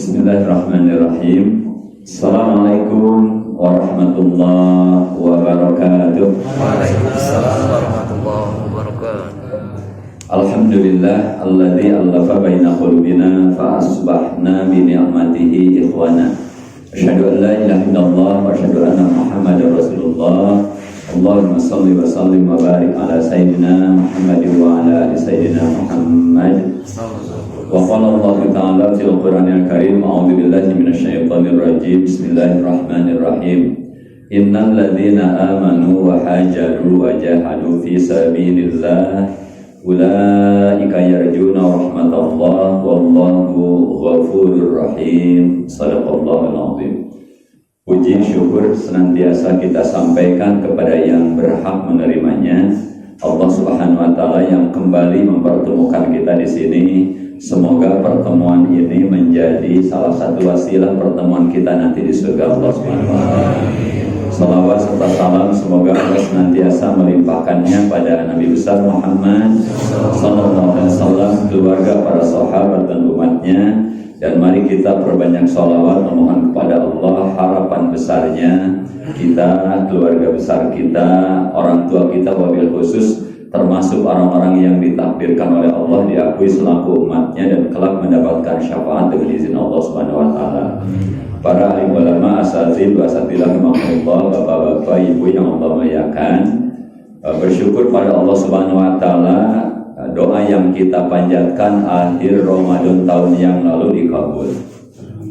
Bismillahirrahmanirrahim. Assalamualaikum warahmatullahi wabarakatuh. Waalaikumsalam warahmatullahi wabarakatuh. Alhamdulillah alladzi allafa baina qulubina fa asbahna bi ni'matihi ikhwana. Asyhadu an la ilaha illallah wa asyhadu anna Muhammadar Rasulullah. Allahumma shalli wa sallim wa barik ala sayyidina Muhammad wa ala ali sayyidina Muhammad. Wa qala Allah ta'ala fil Qur'anil Karim, a'udzu billahi minasyaitonir rajim. Bismillahirrahmanirrahim. Innal ladzina amanu wa hajaru wa jahadu fi sabilillah ulaika yarjuna rahmatallah wallahu ghafurur rahim. Shadaqallahul azim. Puji syukur senantiasa kita sampaikan kepada yang berhak menerimanya, Allah Subhanahu wa taala yang kembali mempertemukan kita di sini. Semoga pertemuan ini menjadi salah satu wasilah pertemuan kita nanti di surga Allah Subhanahu wa taala. Salawat serta salam semoga Allah senantiasa melimpahkannya pada Nabi besar Muhammad sallallahu alaihi wasallam, keluarga, para sahabat dan umatnya. Dan mari kita perbanyak sholawat memohon kepada Allah harapan besarnya kita, keluarga besar kita, orang tua kita wabil khusus, termasuk orang-orang yang ditakdirkan oleh Allah diakui selaku umatnya dan kelak mendapatkan syafaat dengan izin Allah Subhanahu wa taala. Para alim ulama, asatidz wa asatidzah rahimakumullah, bapak-bapak, ibu yang Allah muliakan, bersyukur pada Allah Subhanahu wa taala. Doa yang kita panjatkan akhir Ramadan tahun yang lalu dikabul.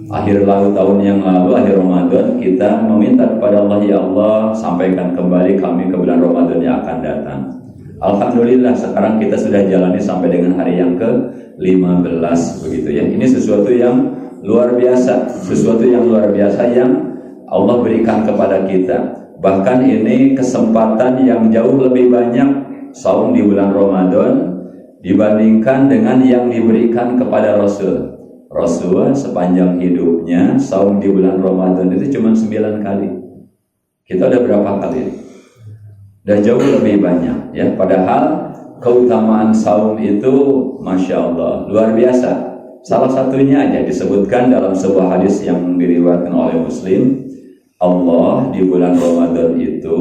Akhir tahun yang lalu, akhir Ramadan, kita meminta kepada Allah, ya Allah, sampaikan kembali kami ke bulan Ramadan yang akan datang. Alhamdulillah sekarang kita sudah jalani sampai dengan hari yang ke-15 begitu ya. Ini sesuatu yang luar biasa, sesuatu yang luar biasa yang Allah berikan kepada kita. Bahkan ini kesempatan yang jauh lebih banyak saum di bulan Ramadan dibandingkan dengan yang diberikan kepada Rasul. Rasul sepanjang hidupnya saum di bulan Ramadan itu cuma 9 kali. Kita udah berapa kali? Udah jauh lebih banyak ya. Padahal keutamaan saum itu Masya Allah luar biasa. Salah satunya aja disebutkan dalam sebuah hadis yang diriwayatkan oleh Muslim. Allah di bulan Ramadan itu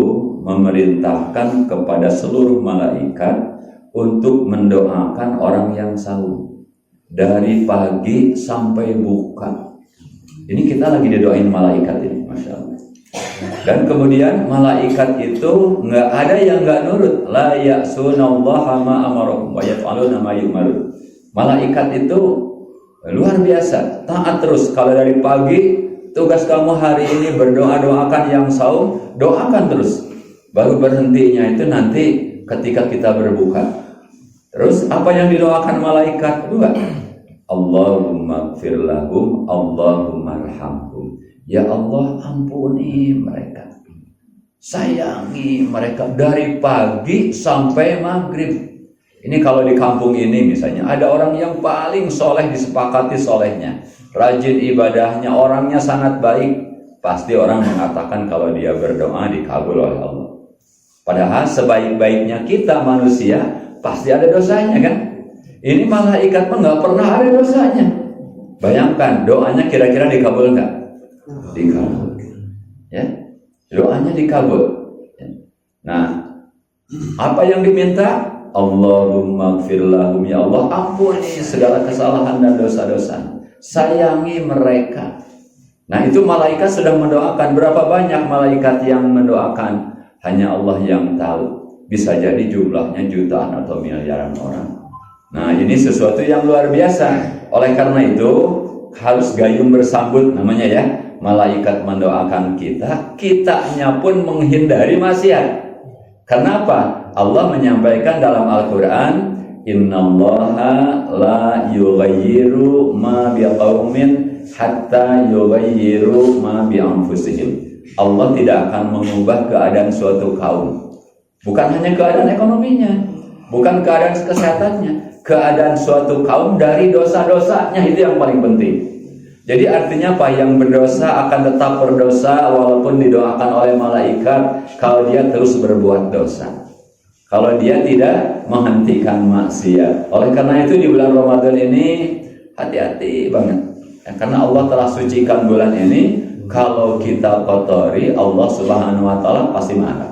memerintahkan kepada seluruh malaikat untuk mendoakan orang yang saum dari pagi sampai buka. Ini kita lagi didoain malaikat ini, Masya Allah. Dan kemudian malaikat itu nggak ada yang nggak nurut. La ya'sunallaha ma amarahum wa yaf'aluna ma yu'marun. Malaikat itu luar biasa, taat terus. Kalau dari pagi tugas kamu hari ini berdoa, doakan yang saum, doakan terus. Baru berhentinya itu nanti ketika kita berbuka. Terus apa yang didoakan malaikat? Dua. Allahumma gfir lahum, Allahumma arhamhum. Ya Allah, ampuni mereka, sayangi mereka dari pagi sampai maghrib. Ini kalau di kampung ini misalnya ada orang yang paling soleh, disepakati solehnya, rajin ibadahnya, orangnya sangat baik, pasti orang mengatakan kalau dia berdoa dikabul oleh Allah. Padahal sebaik-baiknya kita manusia pasti ada dosanya kan? Ini malaikat pun nggak pernah ada dosanya. Bayangkan doanya kira-kira dikabul nggak? Dikabul. Ya, doanya dikabul. Ya. Nah, apa yang diminta? Allahumma gfir lahum, ya Allah ampuni segala kesalahan dan dosa-dosa. Sayangi mereka. Nah, itu malaikat sedang mendoakan. Berapa banyak malaikat yang mendoakan? Hanya Allah yang tahu. Bisa jadi jumlahnya jutaan atau miliaran orang. Nah, ini sesuatu yang luar biasa. Oleh karena itu harus gayung bersambut namanya ya. Malaikat mendoakan kita, kitanya pun menghindari maksiat. Kenapa? Allah menyampaikan dalam Al-Quran, innallaha la yughayyiru ma biqaumin hatta yughayyiru ma bi anfusihim. Allah tidak akan mengubah keadaan suatu kaum. Bukan hanya keadaan ekonominya, bukan keadaan kesehatannya, keadaan suatu kaum dari dosa-dosanya, itu yang paling penting. Jadi artinya apa? Yang berdosa akan tetap berdosa walaupun didoakan oleh malaikat kalau dia terus berbuat dosa, kalau dia tidak menghentikan maksiat. Oleh karena itu di bulan Ramadan ini hati-hati banget. Ya, karena Allah telah sucikan bulan ini, kalau kita kotori, Allah Subhanahu wa taala pasti marah.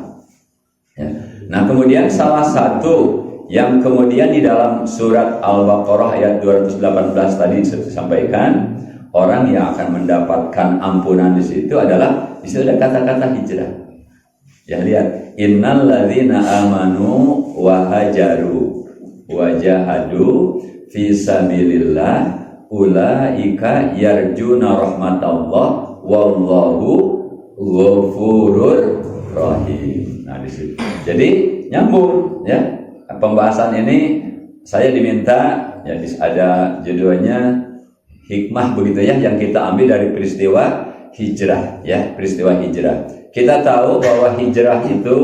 Ya. Nah, kemudian salah satu yang kemudian di dalam surat Al-Baqarah ayat 218 tadi disampaikan, orang yang akan mendapatkan ampunan di situ adalah di situ ada kata-kata hijrah. Ya, lihat, innal ladzina amanu wa hajaru wa jahadu fi sabilillah ulaika yarjuna rahmatallah wallahu ghafurur rahim. Nah, di situ. Jadi nyambung ya. Pembahasan ini saya diminta ya, ada judulnya hikmah begitu ya, yang kita ambil dari peristiwa hijrah ya, peristiwa hijrah. Kita tahu bahwa hijrah itu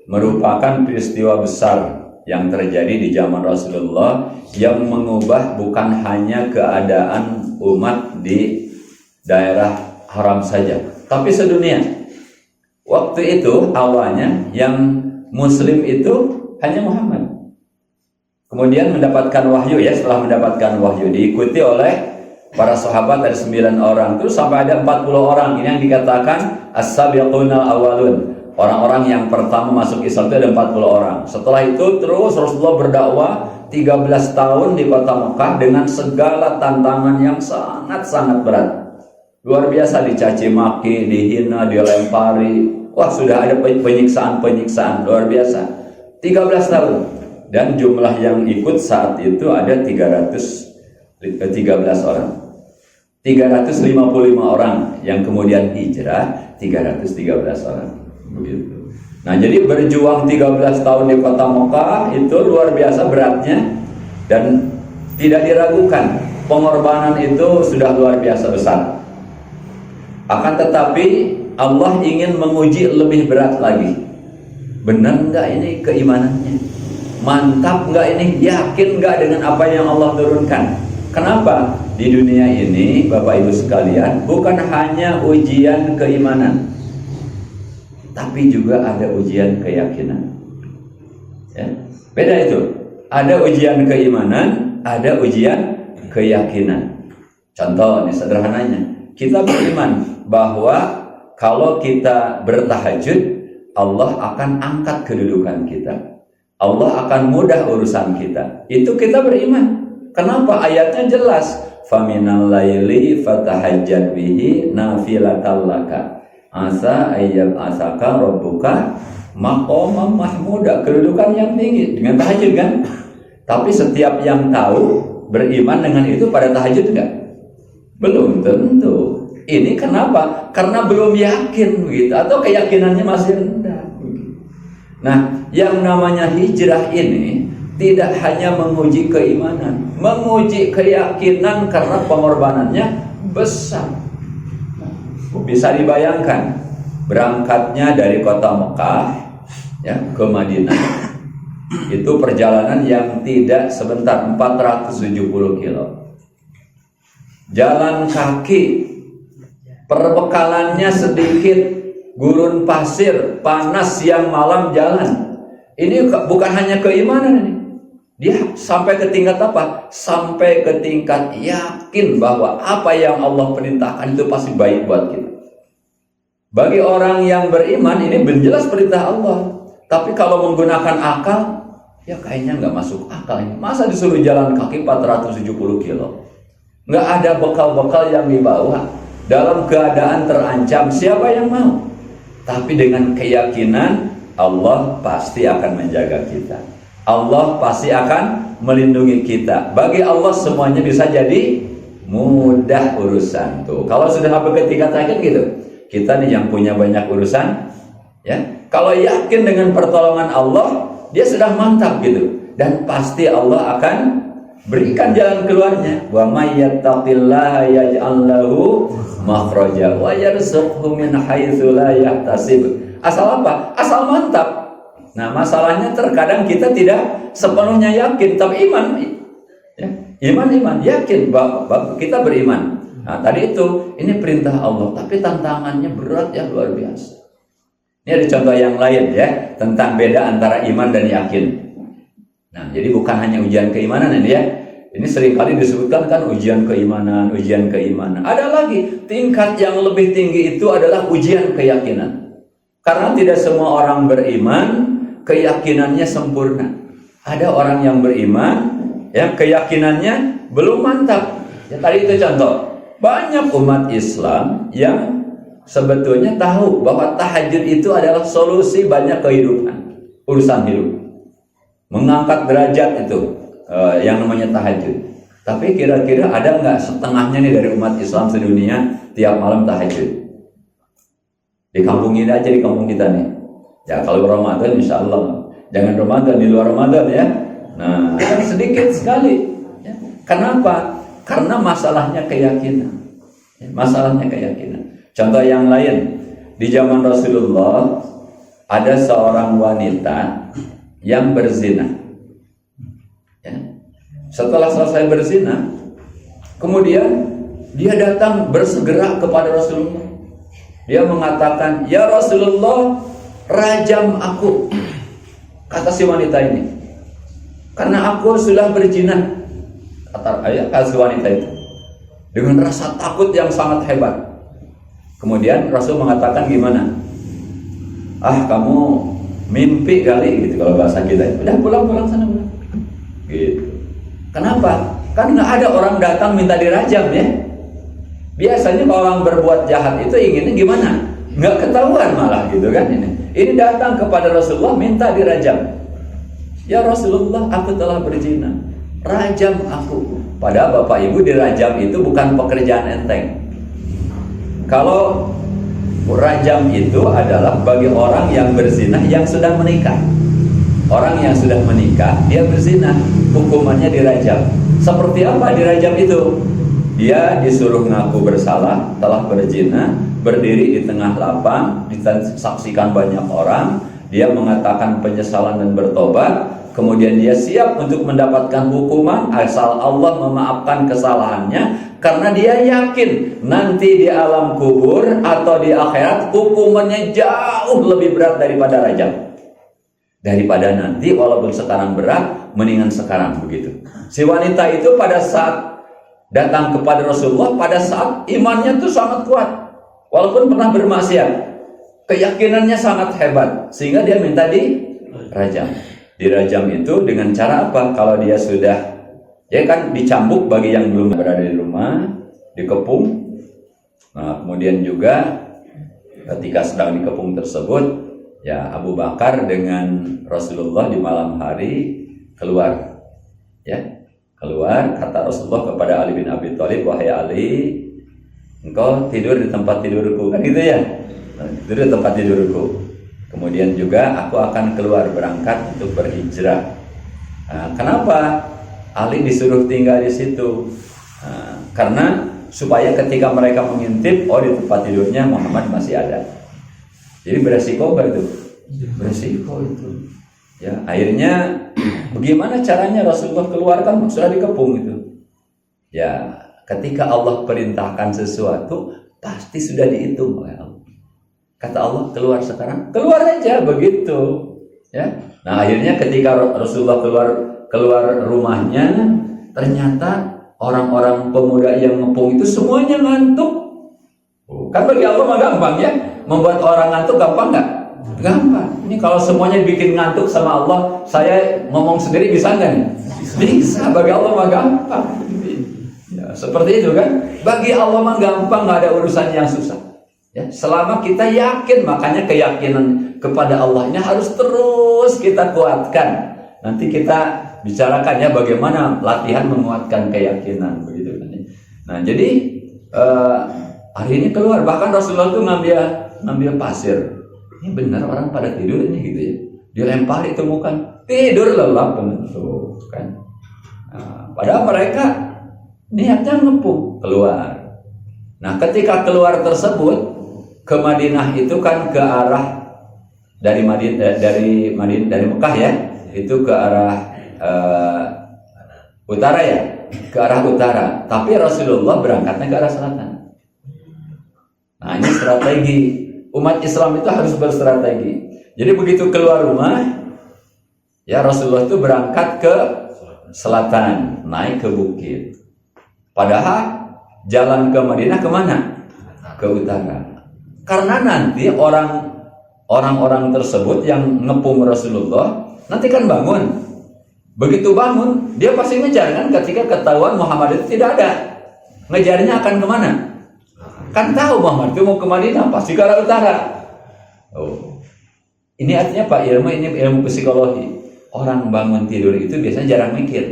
merupakan peristiwa besar yang terjadi di zaman Rasulullah yang mengubah bukan hanya keadaan umat di daerah haram saja, tapi sedunia. Waktu itu awalnya yang muslim itu hanya Muhammad. Kemudian mendapatkan wahyu ya, setelah mendapatkan wahyu diikuti oleh para sahabat ada 9 orang, terus sampai ada 40 orang. Ini yang dikatakan as-sabiqunal awalun. Orang-orang yang pertama masuk Islam itu ada 40 orang. Setelah itu terus Rasulullah berdakwah 13 tahun di kota Mekah dengan segala tantangan yang sangat-sangat berat. Luar biasa, dicaci maki, dihina, dilempari. Wah, sudah ada penyiksaan-penyiksaan luar biasa. 13 tahun. Dan jumlah yang ikut saat itu ada 13 orang. 355 orang yang kemudian hijrah, 313 orang. Begitu. Nah, jadi berjuang 13 tahun di kota Mekah itu luar biasa beratnya dan tidak diragukan. Pengorbanan itu sudah luar biasa besar. Akan tetapi Allah ingin menguji lebih berat lagi. Benar nggak ini keimanannya? Mantap nggak ini? Yakin nggak dengan apa yang Allah turunkan? Kenapa? Di dunia ini, Bapak Ibu sekalian, bukan hanya ujian keimanan, tapi juga ada ujian keyakinan. Ya, beda itu. Ada ujian keimanan, ada ujian keyakinan. Contoh nih sederhananya, kita beriman bahwa kalau kita bertahajud, Allah akan angkat kedudukan kita. Allah akan mudah urusan kita. Itu kita beriman. Kenapa? Ayatnya jelas. Faminal laili fatahajjad bihi nafilatan laka asa ayyab asaka rabbuka maqamam mahmuda. Kedudukan yang tinggi dengan tahajud kan? Tapi setiap yang tahu beriman dengan itu pada tahajud enggak? Belum tentu. Ini kenapa? Karena belum yakin gitu, atau keyakinannya masih rendah. Nah, yang namanya hijrah ini tidak hanya menguji keimanan, menguji keyakinan karena pengorbanannya besar. Bisa dibayangkan berangkatnya dari kota Mekah ya ke Madinah. Itu perjalanan yang tidak sebentar, 470 kilo. Jalan kaki, perbekalannya sedikit, gurun pasir, panas siang malam jalan. Ini bukan hanya keimanan ini. Dia sampai ke tingkat apa? Sampai ke tingkat yakin bahwa apa yang Allah perintahkan itu pasti baik buat kita. Bagi orang yang beriman ini jelas perintah Allah. Tapi kalau menggunakan akal, ya kayaknya nggak masuk akal ini. Masa disuruh jalan kaki 470 kilo? Nggak ada bekal-bekal yang dibawa. Dalam keadaan terancam, siapa yang mau? Tapi dengan keyakinan, Allah pasti akan menjaga kita. Allah pasti akan melindungi kita. Bagi Allah semuanya bisa jadi mudah urusan tuh. Kalau sudah sampai ke tingkat yakin gitu, kita nih yang punya banyak urusan, ya. Kalau yakin dengan pertolongan Allah, dia sudah mantap gitu. Dan pasti Allah akan berikan jalan keluarnya. Wa may yattaqillaha yaj'al lahu makhraja wa yarzuqhu min haitsu la yahtasib. Asal apa? Asal mantap. Nah, masalahnya terkadang kita tidak sepenuhnya yakin, tapi iman, ya, iman, yakin bahwa kita beriman. Nah, tadi itu, ini perintah Allah, tapi tantangannya berat ya, luar biasa. Ini ada contoh yang lain ya, tentang beda antara iman dan yakin. Nah, jadi bukan hanya ujian keimanan ini ya. Ini seringkali disebutkan kan ujian keimanan, ujian keimanan. Ada lagi tingkat yang lebih tinggi itu adalah ujian keyakinan. Karena tidak semua orang beriman keyakinannya sempurna. Ada orang yang beriman, ya keyakinannya belum mantap. Ya, tadi itu contoh. Banyak umat Islam yang sebetulnya tahu bahwa tahajud itu adalah solusi banyak kehidupan, urusan hidup. Mengangkat derajat itu yang namanya tahajud. Tapi kira-kira ada nggak setengahnya nih dari umat Islam sedunia tiap malam tahajud? Di kampung ini aja, di kampung kita nih. Ya kalau Ramadan insya Allah. Jangan Ramadan, di luar Ramadan ya. Nah, sedikit sekali. Ya. Kenapa? Karena masalahnya keyakinan. Ya, masalahnya keyakinan. Contoh yang lain, di zaman Rasulullah ada seorang wanita yang berzina. Ya. Setelah selesai berzina, kemudian dia datang bersegera kepada Rasulullah. Dia mengatakan, "Ya Rasulullah, rajam aku," kata si wanita ini, "karena aku sudah berzina." Kata si wanita itu dengan rasa takut yang sangat hebat. Kemudian Rasul mengatakan gimana? "Ah, kamu mimpi kali," gitu kalau bahasa kita. "Udah pulang sana pulang." Gitu. Kenapa? Kan nggak ada orang datang minta dirajam ya. Biasanya kalau orang berbuat jahat itu inginnya gimana? Nggak ketahuan malah gitu kan ini. Ini datang kepada Rasulullah minta dirajam. "Ya Rasulullah, aku telah berzina. Rajam aku." Padahal Bapak Ibu, dirajam itu bukan pekerjaan enteng. Kalau rajam itu adalah bagi orang yang berzina yang sudah menikah. Orang yang sudah menikah, dia berzina, hukumannya dirajam. Seperti apa dirajam itu? Dia disuruh ngaku bersalah, telah berzina, berdiri di tengah lapang, disaksikan banyak orang, dia mengatakan penyesalan dan bertobat, kemudian dia siap untuk mendapatkan hukuman asal Allah memaafkan kesalahannya, karena dia yakin nanti di alam kubur atau di akhirat hukumannya jauh lebih berat daripada rajam. Daripada nanti walaupun sekarang berat, mendingan sekarang begitu. Si wanita itu pada saat datang kepada Rasulullah, pada saat imannya itu sangat kuat, walaupun pernah bermaksiat, keyakinannya sangat hebat, sehingga dia minta dirajam. Dirajam itu dengan cara apa? Kalau dia sudah, ya kan dicambuk bagi yang belum berada di rumah, dikepung. Nah, kemudian juga ketika sedang dikepung tersebut, ya Abu Bakar dengan Rasulullah di malam hari keluar, ya. Keluar, kata Rasulullah kepada Ali bin Abi Thalib, "Wahai Ali, engkau tidur di tempat tidurku," kan gitu ya. Tidur di tempat tidurku. Kemudian juga aku akan keluar berangkat untuk berhijrah. Nah, kenapa Ali disuruh tinggal di situ? Nah, karena supaya ketika mereka mengintip, oh di tempat tidurnya Muhammad masih ada. Jadi beresiko gak itu? Beresiko itu. Ya, akhirnya bagaimana caranya Rasulullah keluarkan, sudah dikepung itu. Ya, ketika Allah perintahkan sesuatu pasti sudah dihitung oleh Allah. Kata Allah, keluar sekarang, keluar aja begitu. Ya. Nah, akhirnya ketika Rasulullah keluar rumahnya, ternyata orang-orang pemuda yang ngepung itu semuanya ngantuk. Kan bagi Allah mah gampang ya, membuat orang ngantuk gampang nggak? Gampang. Ini kalau semuanya bikin ngantuk sama Allah, saya ngomong sendiri bisa nggak nih? Bisa. Bagi Allah mah gampang. Ya, seperti itu kan? Bagi Allah mah gampang, nggak ada urusan yang susah. Ya, selama kita yakin, makanya keyakinan kepada Allah ini harus terus kita kuatkan. Nanti kita bicarakan ya bagaimana latihan menguatkan keyakinan begitu kan. Nah, jadi hari ini keluar, bahkan Rasulullah itu ngambil pasir. Ini benar orang pada tidur ini gitu ya. Dilempar ditemukan tidur lelap tuh kan. Nah, padahal mereka niatnya ngepung keluar. Nah, ketika keluar tersebut ke Madinah itu kan ke arah dari Mekah ya, itu ke arah utara ya, ke arah utara. Tapi Rasulullah berangkatnya ke arah selatan. Nah, ini strategi. Umat Islam itu harus berstrategi. Jadi begitu keluar rumah, ya Rasulullah itu berangkat ke selatan, naik ke bukit. Padahal jalan ke Madinah kemana? Ke utara. Karena nanti orang-orang tersebut yang ngepung Rasulullah nanti kan bangun. Begitu bangun, dia pasti ngejar kan ketika ketahuan Muhammad itu tidak ada. Ngejarnya akan kemana? Kan tahu Muhammad itu mau ke Madinah, pasti ke arah utara. Oh. Ini artinya Pak ilmu, ini ilmu psikologi. Orang bangun tidur itu biasanya jarang mikir.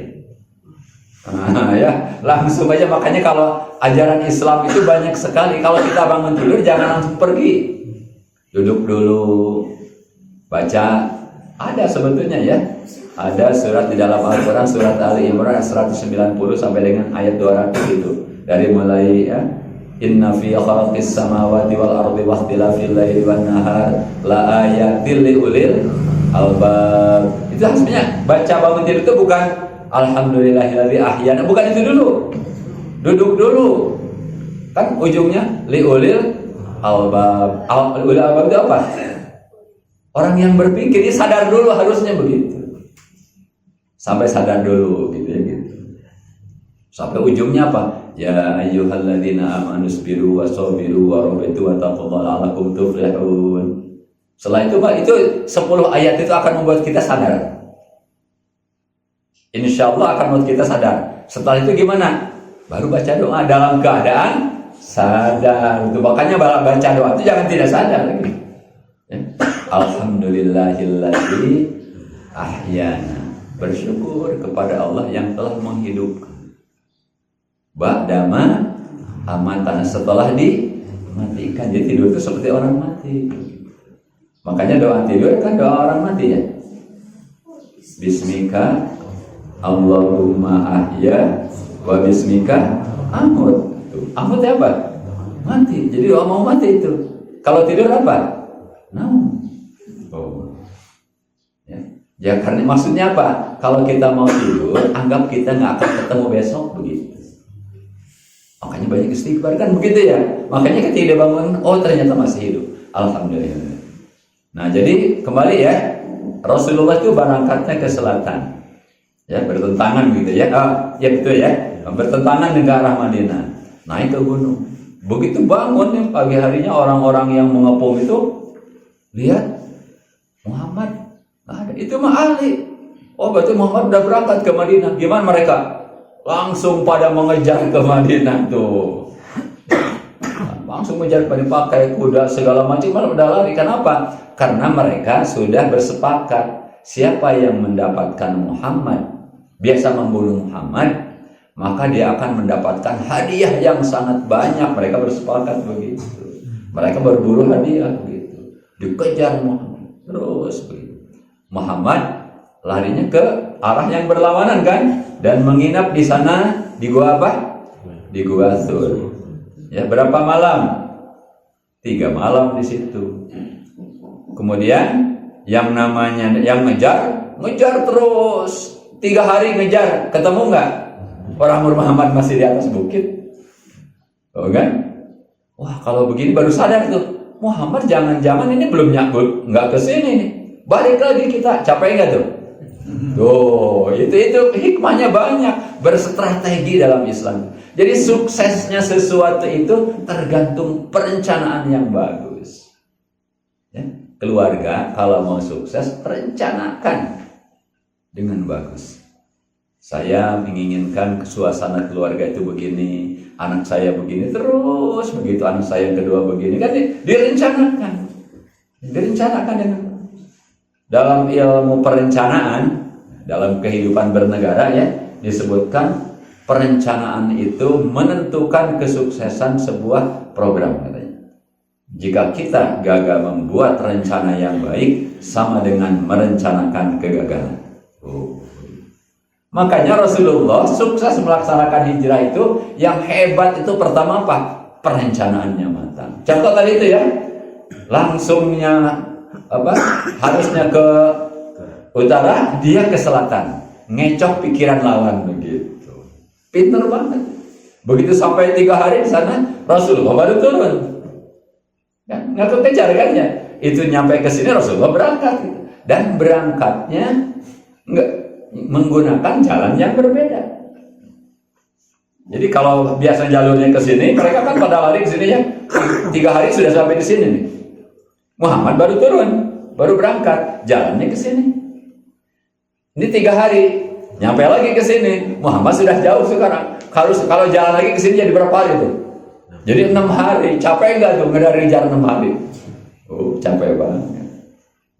Ya, langsung aja. Makanya kalau ajaran Islam itu banyak sekali. Kalau kita bangun tidur jangan langsung pergi. Duduk dulu, baca. Ada sebetulnya ya. Ada surat di dalam Al-Quran, surat Ali Imran 190 sampai dengan ayat 200 itu. Dari mulai ya, inna fi khalqis samawati wal ardi wa ikhtilafil laili wan nahar la ayatil liulil albab. Itu harusnya baca bangun tidur itu bukan alhamdulillahilladzi ahyana, bukan itu dulu. Duduk dulu. Kan ujungnya liulil albab. Ulil albab itu apa? Orang yang berpikir, dia sadar dulu, harusnya begitu. Sampai sadar dulu gitu ya gitu. Sampai ujungnya apa? Ya ayyuhalladzina amanu sabiru wasabiru warabitu wattaqullaha la'allakum tuflihun. Setelah itu Pak, itu 10 ayat itu akan membuat kita sadar. Insyaallah akan membuat kita sadar. Setelah itu gimana? Baru baca doa dalam keadaan sadar. Itu makanya baca doa itu jangan tidak sadar lagi. Ya. Alhamdulillahilladzi ahyana. Bersyukur kepada Allah yang telah menghidupkan. Ba'dama amatan, setelah dimatikan. Jadi tidur itu seperti orang mati. Makanya doa tidur kan doa orang mati ya. Bismika Allahumma ahya wa bismika amut. Amut apa? Mati. Jadi doa mau mati itu. Kalau tidur apa? Naum. Oh. Ya karena maksudnya apa? Kalau kita mau tidur, anggap kita nggak akan ketemu besok begitu. Makanya banyak istighfar kan begitu ya. Makanya ketika dia bangun, oh ternyata masih hidup. Alhamdulillah. Nah jadi kembali ya, Rasulullah itu berangkatnya ke selatan, ya bertentangan gitu ya. Ya betul ya, bertentangan dengan arah Madinah, naik ke gunung. Begitu bangun nih pagi harinya orang-orang yang mengepung itu lihat Muhammad. Ada. Itu mah Ali. Oh berarti Muhammad udah berangkat ke Madinah. Gimana mereka? Langsung pada mengejar ke Madinah tuh. Langsung mengejar, pada pakai kuda segala macam, malah udah lari. Kenapa? Karena mereka sudah bersepakat siapa yang mendapatkan Muhammad, biasa membunuh Muhammad, maka dia akan mendapatkan hadiah yang sangat banyak. Mereka bersepakat begitu. Mereka berburu hadiah begitu. Dikejar Muhammad terus begitu. Muhammad larinya ke arah yang berlawanan kan, dan menginap di sana di gua apa? Di Gua Thur. Ya berapa malam? 3 malam di situ. Kemudian yang namanya yang ngejar terus 3 hari ngejar, ketemu nggak? Orang Muhammad masih di atas bukit. Oh kan? Wah kalau begini baru sadar tuh, Muhammad jangan-jangan ini belum nyambut, nggak kesini nih. Balik lagi kita, capek nggak tuh? Tuh, itu hikmahnya banyak, berstrategi dalam Islam. Jadi suksesnya sesuatu itu tergantung perencanaan yang bagus. Ya, keluarga kalau mau sukses, rencanakan dengan bagus. Saya menginginkan suasana keluarga itu begini, anak saya begini terus, begitu anak saya yang kedua begini, kan direncanakan dengan dalam ilmu perencanaan, dalam kehidupan bernegara ya, disebutkan perencanaan itu menentukan kesuksesan sebuah program katanya. Jika kita gagal membuat rencana yang baik, sama dengan merencanakan kegagalan. Makanya Rasulullah sukses melaksanakan hijrah itu, yang hebat itu pertama apa? Perencanaannya matang. Contoh tadi itu ya, langsungnya harusnya ke utara, dia ke selatan, ngecok pikiran lawan begitu. Pinter banget. Begitu sampai 3 hari di sana, Rasulullah baru turun. Kan nggak kekejar kan ya? Itu nyampe ke sini Rasulullah berangkat gitu. Dan berangkatnya menggunakan jalan yang berbeda. Jadi kalau biasa jalurnya ke sini, mereka kan pada lari ke sini ya. 3 hari sudah sampai di sini nih. Muhammad baru turun, baru berangkat, jalannya ke sini. Ini 3 hari, nyampe lagi ke sini. Muhammad sudah jauh sekarang. Kalau jalan lagi ke sini jadi berapa hari tuh? Jadi 6 hari. Capek nggak tuh ngedari jalan 6 hari? Oh, capek banget.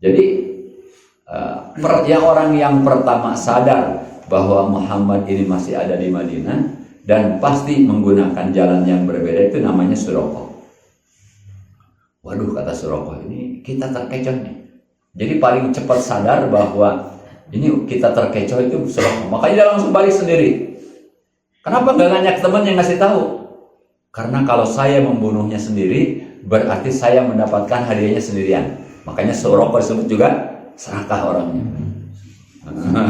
Jadi yang orang yang pertama sadar bahwa Muhammad ini masih ada di Madinah dan pasti menggunakan jalan yang berbeda, itu namanya Suraqah. Waduh, kata Suraqah, ini kita terkecoh nih. Jadi paling cepat sadar bahwa ini kita terkecoh itu Suraqah. Makanya dia langsung balik sendiri. Kenapa nggak ngajak teman yang ngasih tahu? Karena kalau saya membunuhnya sendiri, berarti saya mendapatkan hadiahnya sendirian. Makanya Suraqah disebut juga serakah orangnya.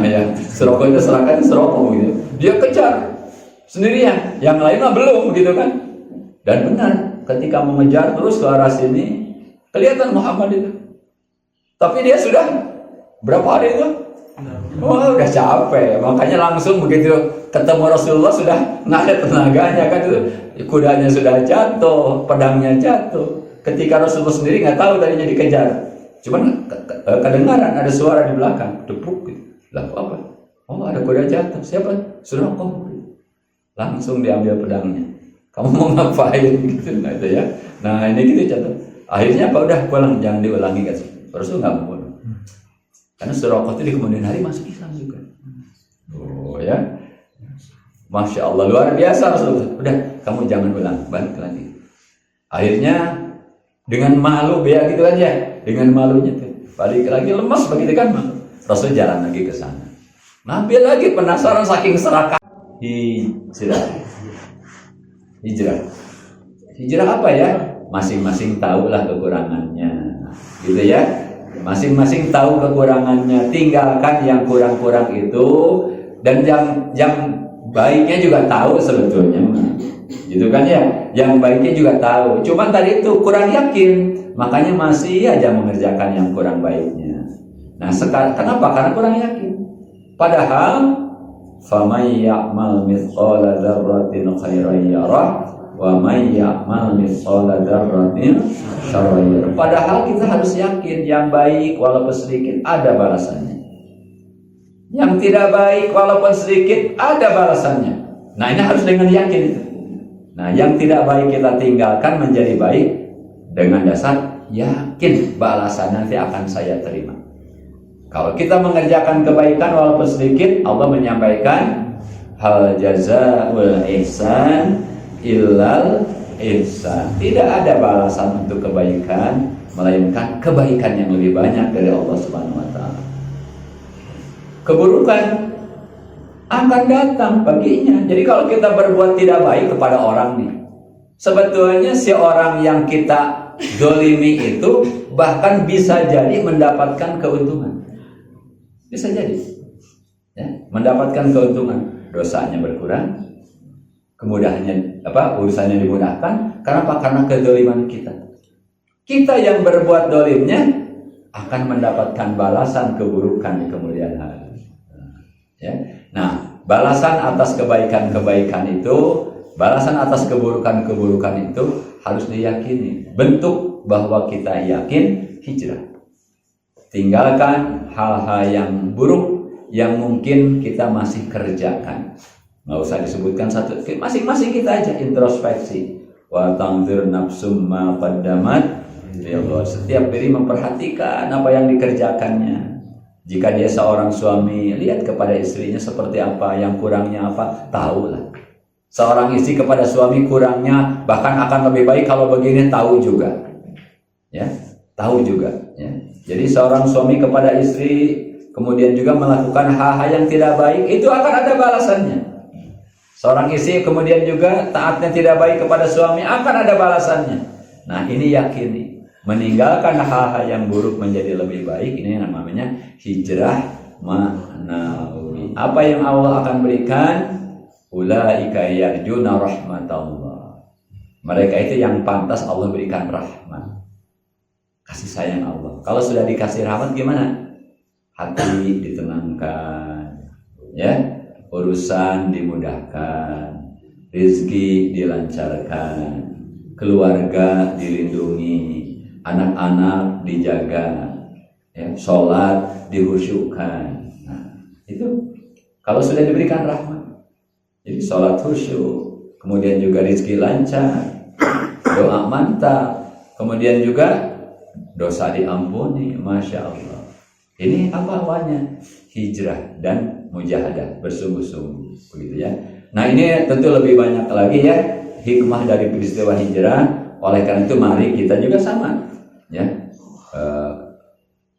Ya, Suraqah itu serakah itu Suraqah gitu. Dia kejar sendirian, yang lain mah belum gitu kan. Dan benar, ketika mengejar terus ke arah sini, kelihatan Muhammad itu. Tapi dia sudah berapa hari itu? Oh, udah capek. Makanya langsung begitu ketemu Rasulullah sudah nggak ada tenaganya kan, itu kudanya sudah jatuh, pedangnya jatuh. Ketika Rasulullah sendiri nggak tahu tadinya dikejar. Cuman kedengaran ada suara di belakang, depuk gitu. Lah apa? Oh, ada kuda jatuh. Siapa? Suraqah. Langsung diambil pedangnya. Kamu mau ngapain gitu? Nah, itu ya. Nah, ini gitu catat. Akhirnya apa? Udah pulang, jangan diulangi kan. Rasul nggak mau. Karena Suraqah itu di kemudian hari masuk Islam juga. Oh ya. Masya Allah, luar biasa Rasul. Udah, kamu jangan ulang, balik lagi. Akhirnya dengan malu ya gitu kan ya. Dengan malunya tuh balik lagi, lemas begitu kan. Rasul jalan lagi ke sana. Nabi lagi penasaran saking serakah. Hijrah apa ya? Masing-masing tahulah kekurangannya, gitu ya. Masing-masing tahu kekurangannya, tinggalkan yang kurang-kurang itu, dan yang baiknya juga tahu sebetulnya, gitu kan ya. Yang baiknya juga tahu, cuman tadi itu kurang yakin, makanya masih aja mengerjakan yang kurang baiknya. Nah sekarang kenapa? Karena kurang yakin. Padahal faman ya'mal mithqala dzarratin khairan yarah wa man ya'mal mithqala dzarratin syarran yarah. Padahal kita harus yakin yang baik walaupun sedikit ada balasannya. Yang tidak baik walaupun sedikit ada balasannya. Nah, ini harus dengan yakin itu. Nah, yang tidak baik kita tinggalkan menjadi baik dengan dasar yakin balasan nanti akan saya terima. Kalau kita mengerjakan kebaikan walaupun sedikit, Allah menyampaikan hal jazaa'ul ihsan illal ihsan. Tidak ada balasan untuk kebaikan melainkan kebaikan yang lebih banyak dari Allah Subhanahu wa taala. Keburukan akan datang baginya. Jadi kalau kita berbuat tidak baik kepada orang nih, sebetulnya si orang yang kita dolimi itu bahkan bisa jadi mendapatkan keuntungan. Bisa jadi ya, mendapatkan keuntungan, dosanya berkurang, kemudahannya urusannya dimudahkan. Kenapa? Karena kedoliman kita. Kita yang berbuat dolimnya akan mendapatkan balasan keburukan di kemudian hari. Ya. Nah, balasan atas kebaikan-kebaikan itu, balasan atas keburukan-keburukan itu harus diyakini. Bentuk bahwa kita yakin hijrah. Tinggalkan hal-hal yang buruk yang mungkin kita masih kerjakan. Nggak usah disebutkan satu, masing-masing kita aja introspeksi. Wa tanzir nafsum ma qaddamat. Setiap diri memperhatikan apa yang dikerjakannya. Jika dia seorang suami, lihat kepada istrinya seperti apa, yang kurangnya apa, tahulah. Seorang istri kepada suami kurangnya bahkan akan lebih baik kalau begini, tahu juga. Ya, tahu juga, ya. Jadi seorang suami kepada istri kemudian juga melakukan hal-hal yang tidak baik, itu akan ada balasannya. Seorang istri kemudian juga taatnya tidak baik kepada suami, akan ada balasannya. Nah, ini yakini. Meninggalkan hal-hal yang buruk menjadi lebih baik, ini yang namanya hijrah ma'nawi. Apa yang Allah akan berikan? Ulaika yarjuna rahmatallah. Mereka itu yang pantas Allah berikan rahmat, kasih sayang Allah. Kalau sudah dikasih rahmat gimana? Hati ditenangkan, ya, urusan dimudahkan, rezeki dilancarkan, keluarga dilindungi, anak-anak dijaga, ya, sholat dihusyukkan. Nah, itu kalau sudah diberikan rahmat, jadi sholat khusyuk, kemudian juga rezeki lancar, doa mantap, kemudian juga dosa diampuni, masya Allah. Ini apa awalnya? Hijrah dan mujahadah, bersungguh-sungguh, begitu ya. Nah ini tentu lebih banyak lagi ya hikmah dari peristiwa hijrah. Oleh karena itu mari kita juga sama, ya,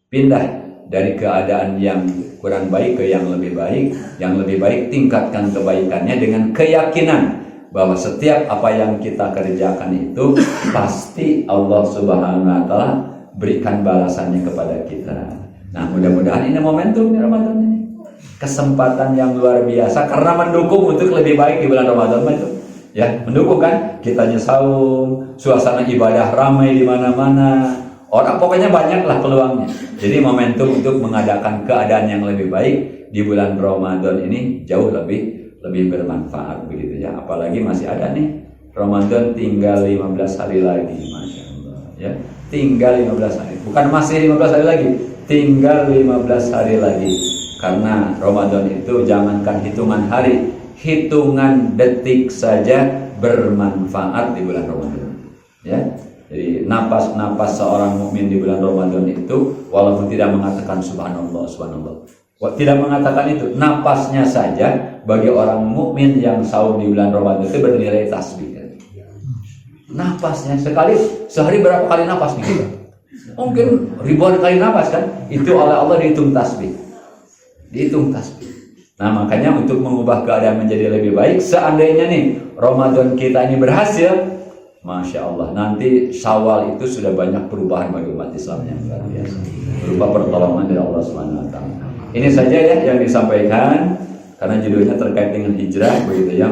pindah dari keadaan yang kurang baik ke yang lebih baik. Yang lebih baik tingkatkan kebaikannya dengan keyakinan bahwa setiap apa yang kita kerjakan itu pasti Allah Subhanahu wa Ta'ala berikan balasannya kepada kita. Nah, mudah-mudahan ini momentum di Ramadan ini, kesempatan yang luar biasa karena mendukung untuk lebih baik di bulan Ramadan itu. Ya, mendukung kan? Kitanya saum, suasana ibadah ramai di mana-mana. Orang pokoknya banyaklah peluangnya. Jadi momentum untuk mengadakan keadaan yang lebih baik di bulan Ramadan ini jauh lebih bermanfaat begitu ya. Apalagi masih ada nih Ramadan tinggal 15 hari lagi, masya Allah ya. Tinggal 15 hari, bukan masih 15 hari lagi, tinggal 15 hari lagi. Karena Ramadan itu jangankan hitungan hari, hitungan detik saja bermanfaat di bulan Ramadan. Ya, jadi napas seorang mukmin di bulan Ramadan itu, walaupun tidak mengatakan subhanallah, subhanallah, tidak mengatakan itu, napasnya saja bagi orang mukmin yang saum di bulan Ramadan itu bernilai tasbih. Napasnya sehari berapa kali napas nih kita? Mungkin ribuan kali napas kan? Itu oleh Allah dihitung tasbih. Nah makanya untuk mengubah keadaan menjadi lebih baik, seandainya nih Ramadan kita ini berhasil, masya Allah, nanti Syawal itu sudah banyak perubahan bagi umat Islam yang luar biasa, berupa pertolongan dari Allah Subhanahu wa Ta'ala. Ini saja ya yang disampaikan karena judulnya terkait dengan hijrah begitu ya.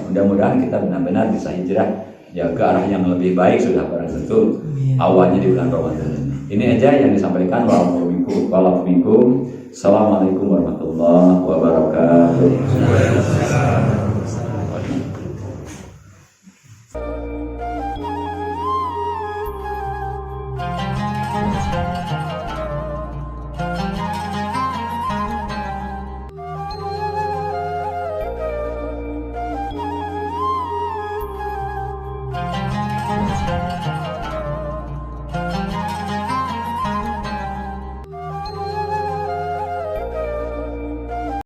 Mudah-mudahan kita benar-benar bisa hijrah ya ke arah yang lebih baik, sudah barang tentu awalnya di bulan Ramadan. Ini aja yang disampaikan. Waalaikumsalam warahmatullahi wabarakatuh.